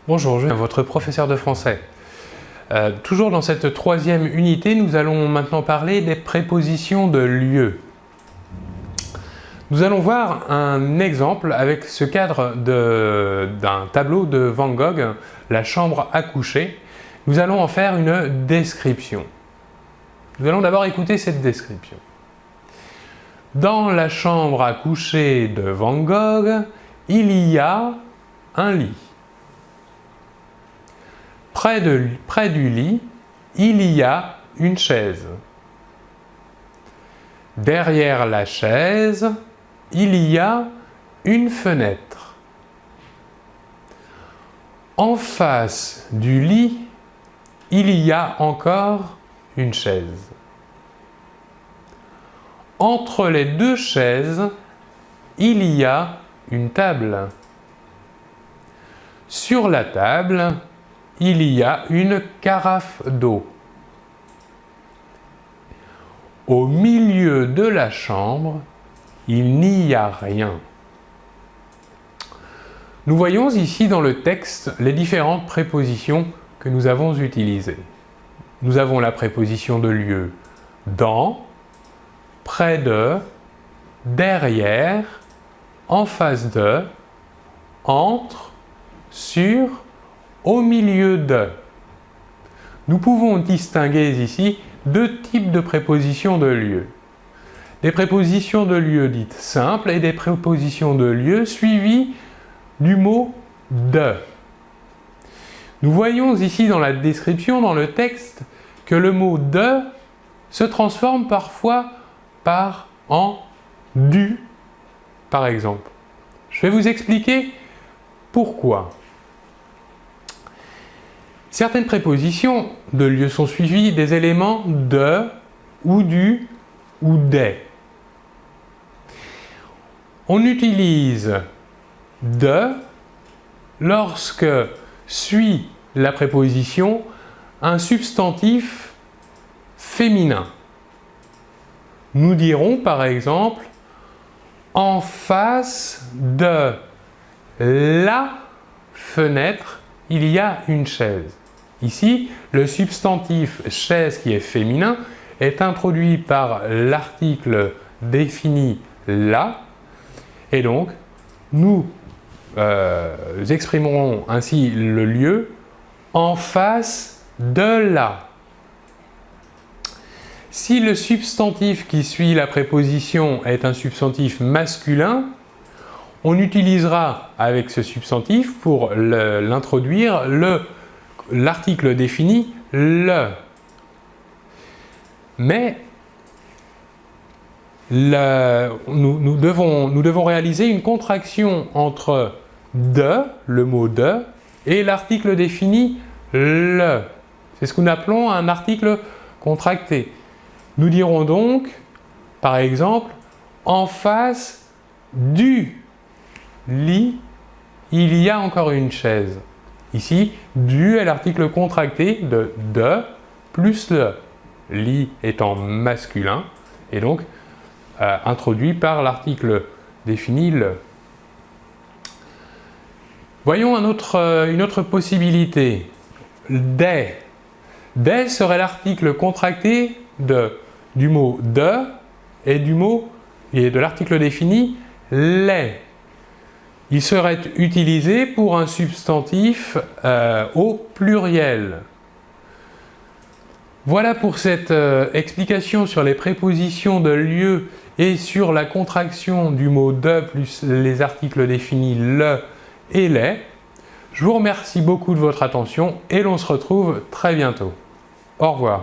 Bonjour, je suis votre professeur de français. Toujours dans cette troisième unité, nous allons maintenant parler des prépositions de lieu. Nous allons voir un exemple avec ce cadre d'un tableau de Van Gogh, la chambre à coucher. Nous allons en faire une description. Nous allons d'abord écouter cette description. Dans la chambre à coucher de Van Gogh, il y a un lit. Près du lit, il y a une chaise. Derrière la chaise, il y a une fenêtre. En face du lit, il y a encore une chaise. Entre les deux chaises, il y a une table. Sur la table, il y a une carafe d'eau. Au milieu de la chambre, il n'y a rien. Nous voyons ici dans le texte les différentes prépositions que nous avons utilisées. Nous avons la préposition de lieu dans, près de, derrière, en face de, entre, sur, au milieu de. Nous pouvons distinguer ici deux types de prépositions de lieu. Des prépositions de lieu dites simples et des prépositions de lieu suivies du mot de. Nous voyons ici dans la description, dans le texte, que le mot de se transforme parfois en du, par exemple. Je vais vous expliquer pourquoi. Certaines prépositions de lieu sont suivies des éléments de, ou du, ou des. On utilise de lorsque suit la préposition un substantif féminin. Nous dirons par exemple en face de la fenêtre, il y a une chaise. Ici, le substantif chaise qui est féminin est introduit par l'article défini la, et donc nous exprimerons ainsi le lieu en face de la. Si le substantif qui suit la préposition est un substantif masculin, on utilisera avec ce substantif pour l'introduire l'article défini le. Mais nous devons réaliser une contraction entre de, le mot de, et l'article défini le. C'est ce que nous appelons un article contracté. Nous dirons donc, par exemple, en face du lit, il y a encore une chaise. Ici, du est l'article contracté de plus le. Lit étant masculin et donc introduit par l'article défini le. Voyons une autre possibilité. Des. Des serait l'article contracté du mot de et de l'article défini les. Il serait utilisé pour un substantif au pluriel. Voilà pour cette explication sur les prépositions de lieu et sur la contraction du mot de plus les articles définis le et les. Je vous remercie beaucoup de votre attention et l'on se retrouve très bientôt. Au revoir.